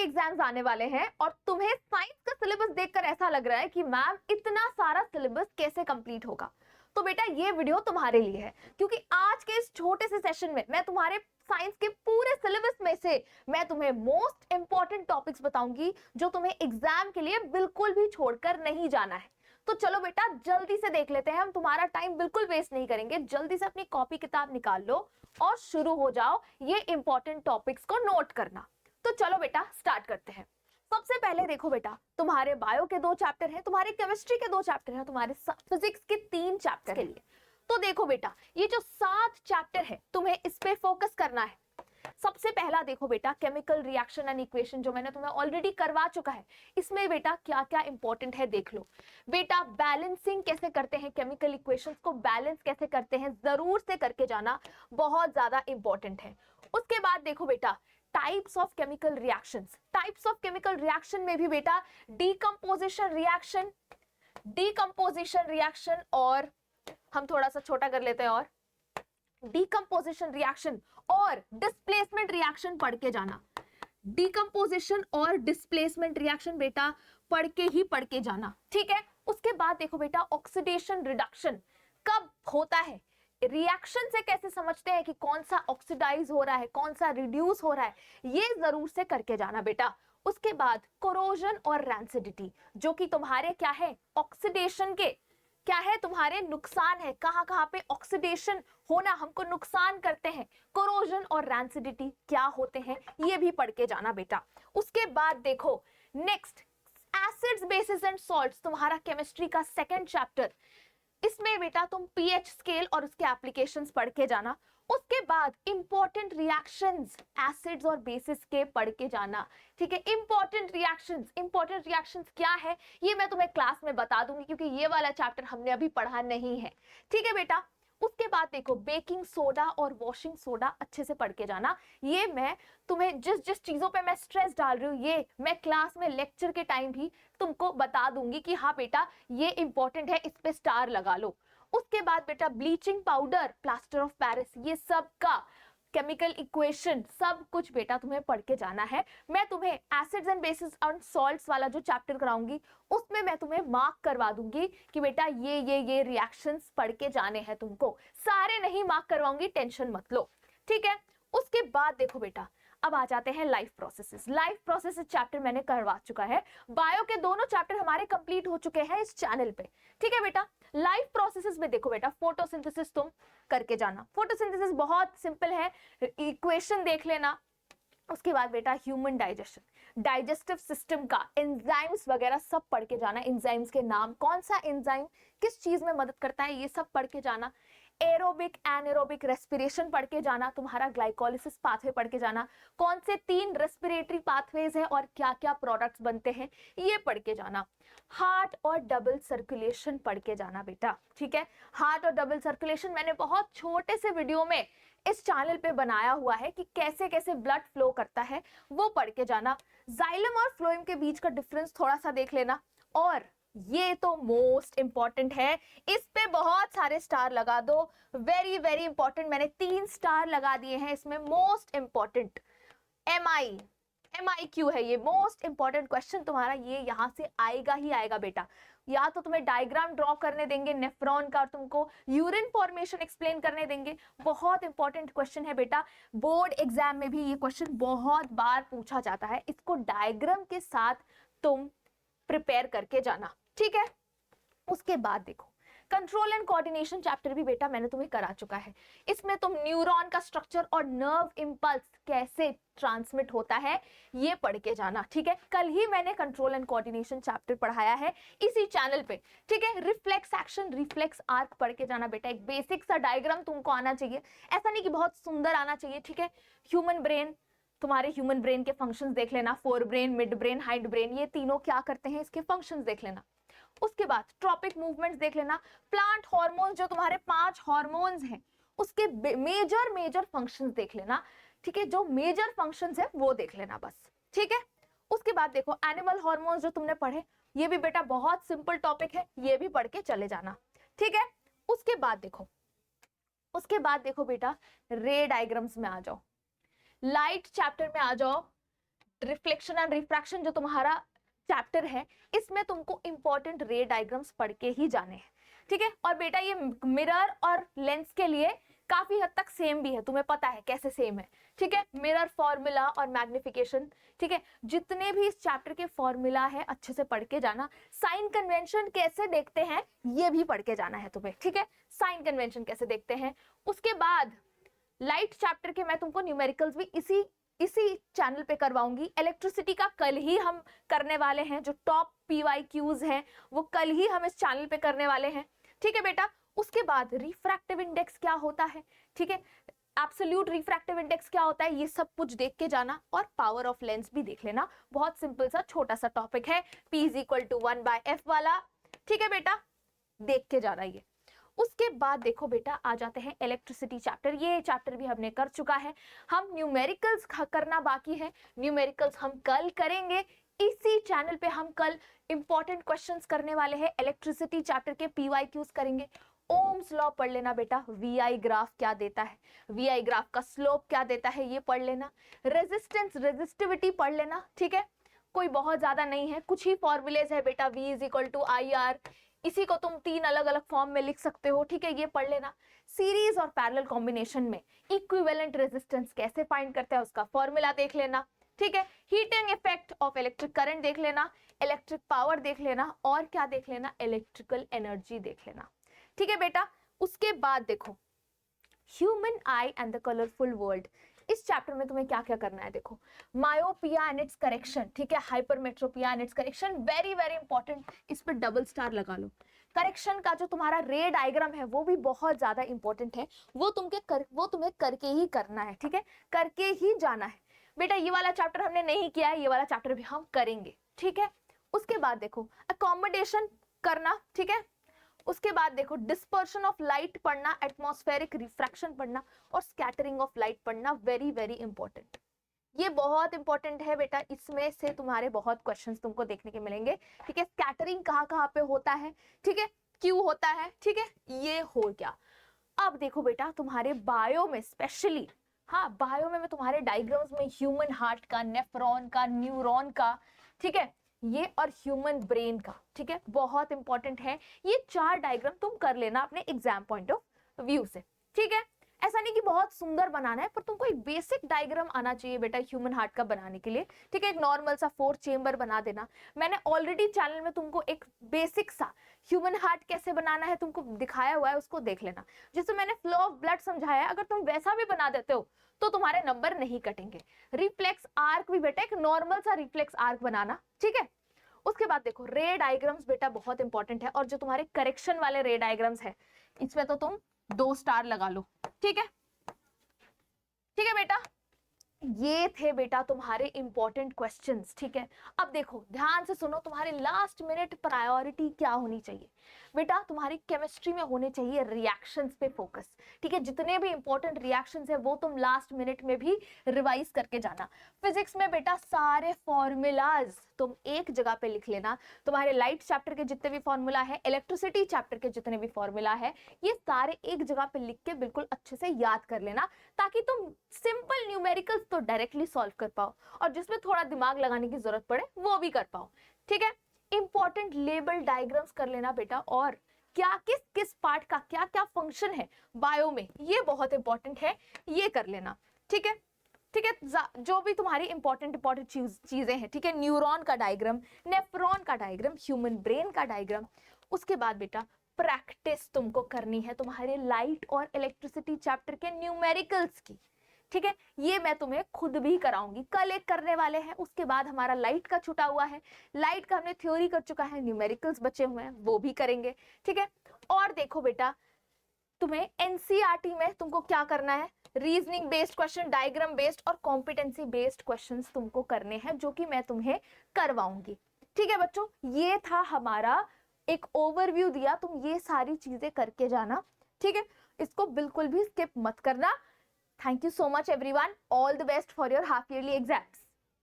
Exams आने वाले हैं और तुम्हें साइंस का सिलेबस देखकर ऐसा लग रहा है कि मैम इतना सारा सिलेबस कैसे कंप्लीट होगा, तो बेटा ये वीडियो तुम्हारे लिए है, क्योंकि आज के इस छोटे से सेशन में मैं तुम्हारे साइंस के पूरे सिलेबस में से मैं तुम्हें मोस्ट इंपॉर्टेंट टॉपिक्स बताऊंगी जो तुम्हें एग्जाम के लिए बिल्कुल भी छोड़कर नहीं जाना है। तो चलो बेटा जल्दी से देख लेते हैं, हम तुम्हारा टाइम बिल्कुल वेस्ट नहीं करेंगे, जल्दी से अपनी कॉपी किताब निकाल लो और शुरू हो जाओ ये इंपॉर्टेंट टॉपिक्स को नोट करना। तो चलो बेटा स्टार्ट करते हैं। सबसे पहले देखो बेटा, तुम्हारे बायो के 2 चैप्टर हैं, तुम्हारे केमिस्ट्री के 2 चैप्टर हैं, तुम्हारे फिजिक्स के 3 चैप्टर के लिए। तो देखो बेटा, ये जो 7 चैप्टर है तुम्हें इस पे फोकस करना है। सबसे पहला देखो बेटा, केमिकल रिएक्शन एंड इक्वेशन, जो मैंने तुम्हें ऑलरेडी करवा चुका है। इसमें बेटा क्या क्या इंपॉर्टेंट है देख लो। बेटा बैलेंसिंग कैसे करते हैं, केमिकल इक्वेशंस को बैलेंस कैसे करते हैं, जरूर से करके जाना, बहुत ज्यादा इंपॉर्टेंट है। उसके बाद देखो बेटा, types of chemical reactions. Types of chemical reaction में भी बेटा डीकंपोजिशन रिएक्शन और हम थोड़ा सा छोटा कर लेते हैं, और डीकंपोजिशन रिएक्शन और डिस्प्लेसमेंट रिएक्शन पढ़ के जाना। डीकंपोजिशन और डिस्प्लेसमेंट रिएक्शन बेटा पढ़ के जाना, ठीक है। उसके बाद देखो बेटा, ऑक्सीडेशन रिडक्शन कब होता है, रिएक्शन से कैसे समझते हैं कि कौन सा ऑक्सीडाइज हो रहा है, कौन सा रिड्यूस हो रहा है, ये जरूर से करके जाना बेटा। उसके बाद कोरोजन और रैंसिडिटी, जो कि तुम्हारे क्या है, ऑक्सीडेशन के क्या है, तुम्हारे नुकसान है, कहां कहां पे ऑक्सीडेशन होना हमको नुकसान करते हैं, कोरोजन और रैंसिडिटी क्या होते हैं, ये भी पढ़ के जाना बेटा। उसके बाद देखो next, acids bases and salts, तुम्हारा केमिस्ट्री का 2nd चैप्टर। इसमें बेटा तुम पीएच स्केल और उसके एप्लीकेशंस पढ़ के जाना। उसके बाद इंपॉर्टेंट रिएक्शंस एसिड्स और बेसिस के पढ़ के जाना, ठीक है। इंपॉर्टेंट रिएक्शंस क्या है ये मैं तुम्हें क्लास में बता दूंगी, क्योंकि ये वाला चैप्टर हमने अभी पढ़ा नहीं है, ठीक है बेटा। उसके बाद देखो बेकिंग सोडा और वॉशिंग सोडा अच्छे से पढ़ के जाना। ये मैं तुम्हें जिस जिस चीजों पे मैं स्ट्रेस डाल रही हूँ, ये मैं क्लास में लेक्चर के टाइम भी तुमको बता दूंगी कि हाँ बेटा ये इंपॉर्टेंट है, इस पे स्टार लगा लो। उसके बाद बेटा bleaching powder, plaster of Paris, ये सब का केमिकल इक्वेशन सब कुछ बेटा तुम्हें पढ़ के जाना है। मैं तुम्हें acids and bases and salts वाला जो चैप्टर कराऊंगी उसमें मैं तुम्हें मार्क करवा दूंगी कि बेटा ये रिएक्शंस पढ़ के जाने हैं तुमको, सारे नहीं मार्क करवाऊंगी, टेंशन मत लो, ठीक है। उसके बाद देखो बेटा, अब आ जाते हैं लाइफ प्रोसेसेस चैप्टर मैंने करवा चुका है। बायो के दोनों चैप्टर हमारे कंप्लीट हो चुके हैं इस चैनल पे, ठीक है बेटा। लाइफ प्रोसेसेस में देखो बेटा, फोटोसिंथेसिस तुम करके जाना। फोटोसिंथेसिस बहुत सिंपल है, इक्वेशन देख लेना। उसके बाद बेटा ह्यूमन डाइजेस्टिव सिस्टम का एंजाइम्स वगैरह सब पढ़ के जाना। एंजाइम्स के नाम, कौन सा एंजाइम किस चीज में मदद करता है, ये सब पढ़ के जाना। एरोबिक एनारोबिक रेस्पिरेशन पढ़ के जाना, तुम्हारा ग्लाइकोलिसिस पाथवे पढ़ के जाना, कौन से 3 रेस्पिरेटरी पाथवेज है और क्या क्या प्रोडक्ट्स बनते हैं ये पढ़ के जाना। हार्ट और डबल सर्कुलेशन पढ़ के जाना बेटा, ठीक है। हार्ट और डबल सर्कुलेशन मैंने बहुत छोटे से वीडियो में इस चैनल पे बनाया हुआ है कि कैसे कैसे ब्लड फ्लो करता है, वो पढ़ के जाना। जाइलम और फ्लोएम के बीच का डिफरेंस थोड़ा सा देख लेना। और ये तो मोस्ट इंपॉर्टेंट है, इस पे बहुत सारे स्टार लगा दो, वेरी वेरी इंपॉर्टेंट, मैंने 3 स्टार लगा दिए हैं इसमें। मोस्ट इंपॉर्टेंट MIQ है ये, मोस्ट इंपॉर्टेंट क्वेश्चन तुम्हारा ये यहां से आएगा ही आएगा बेटा। या तो तुम्हें डायग्राम ड्रॉ करने देंगे नेफ्रॉन का और तुमको यूरिन फॉर्मेशन एक्सप्लेन करने देंगे। बहुत इंपॉर्टेंट क्वेश्चन है बेटा, बोर्ड एग्जाम में भी ये क्वेश्चन बहुत बार पूछा जाता है, इसको डायग्राम के साथ तुम प्रिपेयर करके जाना, ठीक है। उसके बाद देखो कंट्रोल एंड कोऑर्डिनेशन चैप्टर भी बेटा मैंने तुम्हें करा चुका है। इसमें तुम न्यूरॉन का स्ट्रक्चर और नर्व इंपल्स कैसे ट्रांसमिट होता है ये पढ़ के जाना, ठीक है। कल ही मैंने कंट्रोल एंड कोऑर्डिनेशन चैप्टर पढ़ाया है इसी चैनल पे, ठीक है। रिफ्लेक्स एक्शन, रिफ्लेक्स आर्क पढ़ के जाना बेटा। एक बेसिक सा डायग्राम तुमको आना चाहिए, ऐसा नहीं कि बहुत सुंदर आना चाहिए, ठीक है। ह्यूमन ब्रेन, तुम्हारे ह्यूमन ब्रेन के फंक्शंस देख लेना, fore brain, mid brain, hind brain, ये तीनों क्या करते हैं इसके फंक्शंस देख लेना। उसके बाद ट्रॉपिक मूवमेंट्स देख लेना। प्लांट हार्मोन्स, जो तुम्हारे 5 हार्मोन्स हैं उसके मेजर फंक्शंस देख लेना, ठीक है। जो मेजर फंक्शंस है वो देख लेना बस, ठीक है। उसके बाद देखो एनिमल हार्मोन्स जो तुमने पढ़े, ये भी बेटा बहुत सिंपल टॉपिक है, ये भी पढ़ के चले जाना, ठीक है। उसके बाद देखो बेटा रे डायग्राम्स में आ जाओ, लाइट चैप्टर में आ जाओ, रिफ्लेक्शन एंड रिफ्रैक्शन जो तुम्हारा चैप्टर है, इसमें तुमको इंपॉर्टेंट रे डायग्राम्स पढ़ के ही जाने हैं, ठीक है। और बेटा ये मिरर और लेंस के लिए काफी हद तक सेम भी है, तुम्हें पता है कैसे सेम है, ठीक है। मिरर फॉर्मूला और मैग्निफिकेशन, ठीक है, जितने भी इस चैप्टर के फॉर्मूला है अच्छे से पढ़ के जाना। साइन कन्वेंशन कैसे देखते हैं ये भी पढ़ के जाना है तुम्हें, ठीक है, साइन कन्वेंशन कैसे देखते हैं। उसके बाद लाइट चैप्टर के मैं तुमको न्यूमेरिकल्स भी इसी चैनल पे करवाऊंगी। इलेक्ट्रिसिटी का कल ही हम करने वाले हैं, जो टॉप PYQs हैं वो कल ही हम इस चैनल पे करने वाले हैं, ठीक है बेटा। उसके बाद रिफ्रैक्टिव इंडेक्स क्या होता है, ठीक है, एब्सोल्यूट रिफ्रैक्टिव इंडेक्स क्या होता है, ये सब कुछ देख के जाना। और पावर ऑफ लेंस भी देख लेना, बहुत सिंपल सा छोटा सा टॉपिक है, P = 1/f वाला, ठीक है बेटा, देख के जाना ये। उसके बाद देखो बेटा आ जाते हैं इलेक्ट्रिसिटी चैप्टर, ये चैप्टर भी हमने कर चुका है। हम न्यूमेरिकल्स करना बाकी है, न्यूमेरिकल्स हम कल करेंगे। इसी चैनल पे हम कल इंपॉर्टेंट क्वेश्चंस करने वाले हैं, इलेक्ट्रिसिटी चैप्टर के PYQs करेंगे। ओम्स लॉ पढ़ लेना बेटा, VI ग्राफ क्या देता है, VI ग्राफ का स्लोप क्या देता है ये पढ़ लेना। रेजिस्टेंस रेजिस्टिविटी पढ़ लेना, ठीक है, कोई बहुत ज्यादा नहीं है, कुछ ही फॉर्मूलेज है बेटा, V = IR, इसी को तुम 3 अलग अलग फॉर्म में लिख सकते हो, ठीक है, ये पढ़ लेना। सीरीज और पैरेलल कॉम्बिनेशन में इक्विवेलेंट रेजिस्टेंस कैसे फाइंड करते हैं उसका फॉर्मूला देख लेना, ठीक है। Heating effect of electric current देख लेना, इलेक्ट्रिक पावर देख लेना, और क्या देख लेना, इलेक्ट्रिकल एनर्जी देख लेना, ठीक है बेटा। उसके बाद देखो human I and the colourful world, इस चैप्टर में तुम्हें क्या क्या करना है देखो। मायोपिया एंड इट्स करेक्शन, ठीक है, hypermetropia and it's correction, very very important, इस पर डबल स्टार लगा लो। करेक्शन का जो तुम्हारा रे डायग्राम है वो भी बहुत ज्यादा इंपॉर्टेंट है, वो तुम्हें करके ही करना है, ठीक है, करके ही जाना है बेटा। ये वाला चैप्टर हमने नहीं किया है, ये वाला चैप्टर भी हम करेंगे, ठीक है। उसके बाद देखो अकोमोडेशन करना, ठीक है। उसके बाद देखो डिस्पर्शन ऑफ लाइट पढ़ना, एटमॉस्फेरिक रिफ्रैक्शन पढ़ना, और स्कैटरिंग ऑफ लाइट पढ़ना, वेरी वेरी इंपॉर्टेंट। ये बहुत इंपॉर्टेंट है बेटा, इसमें से तुम्हारे बहुत क्वेश्चंस तुमको देखने के मिलेंगे, ठीक है। स्कैटरिंग कहाँ पे होता है, ठीक है, क्यों होता है, ठीक है, ये हो गया। अब देखो बेटा तुम्हारे बायो में स्पेशली, हाँ बायो में तुम्हारे डायग्राम्स में ह्यूमन हार्ट का, नेफ्रॉन का, न्यूरॉन का, ठीक है, ये और ह्यूमन ब्रेन का, ठीक है, बहुत इंपॉर्टेंट है। ये 4 डायग्राम तुम कर लेना अपने एग्जाम पॉइंट ऑफ व्यू से, ठीक है। ऐसा नहीं कि बहुत सुंदर बनाना है, पर तुमको एक बेसिक डायग्राम आना चाहिए बेटा ह्यूमन हार्ट का बनाने के लिए, ठीक है। एक नॉर्मल सा 4 चेंबर बना देना। मैंने ऑलरेडी चैनल में तुमको एक बेसिक सा ह्यूमन हार्ट कैसे बनाना है तुमको दिखाया हुआ है, उसको देख लेना। जिसमें मैंने फ्लो ऑफ ब्लड समझाया है, अगर तुम वैसा भी बना देते हो तो तुम्हारे नंबर नहीं कटेंगे। रिफ्लेक्स आर्क भी बेटा एक नॉर्मल सा रिफ्लेक्स आर्क बनाना, ठीक है। उसके बाद देखो रे डायग्राम्स बेटा बहुत इंपॉर्टेंट है, और जो तुम्हारे करेक्शन वाले रे डायग्राम्स है इसमें तो तुम 2 स्टार लगा लो, ठीक है, ठीक है बेटा। ये थे बेटा तुम्हारे इंपॉर्टेंट क्वेश्चंस, ठीक है। अब देखो ध्यान से सुनो, तुम्हारे लास्ट मिनट प्रायोरिटी क्या होनी चाहिए बेटा, तुम्हारी केमिस्ट्री में होने चाहिए रिएक्शंस पे फोकस, ठीक है। जितने भी इंपॉर्टेंट रिएक्शंस है वो तुम लास्ट मिनट में भी रिवाइज करके जाना। फिजिक्स में बेटा सारे फॉर्मूलाज तुम एक जगह पे लिख लेना, तुम्हारे लाइट चैप्टर के जितने भी फॉर्मूला है, इलेक्ट्रिसिटी चैप्टर के जितने भी फॉर्मूला है, ये सारे एक जगह पे लिख के बिल्कुल अच्छे से याद कर लेना, ताकि तुम सिंपल न्यूमेरिकल्स तो डायरेक्टली सॉल्व कर पाओ, और जिसमें थोड़ा दिमाग लगाने की जरूरत पड़े वो भी कर पाओ, ठीक है। इंपॉर्टेंट लेबल डायग्राम्स कर लेना बेटा, और क्या किस किस पार्ट का क्या क्या फंक्शन है बायो में, ये बहुत इंपॉर्टेंट है, ये कर लेना, ठीक है, ठीक है। जो भी तुम्हारी इंपॉर्टेंट चीजें हैं, ठीक है, न्यूरॉन का डायग्राम, नेफ्रॉन का डायग्राम, ह्यूमन ब्रेन का डायग्राम। उसके बाद बेटा प्रैक्टिस तुमको करनी है तुम्हारे लाइट और इलेक्ट्रिसिटी चैप्टर के न्यूमेरिकल्स की, ठीक है। ये मैं तुम्हें खुद भी कराऊंगी, कल एक करने वाले हैं, उसके बाद हमारा लाइट का छुटा हुआ है, लाइट का हमने थ्योरी कर चुका है, न्यूमेरिकल्स बचे हुए हैं वो भी करेंगे, ठीक है। और देखो बेटा तुम्हें एनसीईआरटी में तुमको क्या करना है, reasoning based question, diagram based और कॉम्पिटेंसी बेस्ड क्वेश्चंस तुमको करने हैं, जो कि मैं तुम्हें करवाऊंगी, ठीक है बच्चों। ये था हमारा एक ओवरव्यू दिया, तुम ये सारी चीजें करके जाना, ठीक है, इसको बिल्कुल भी स्किप मत करना। Thank you so much everyone. All the best for your half yearly exams.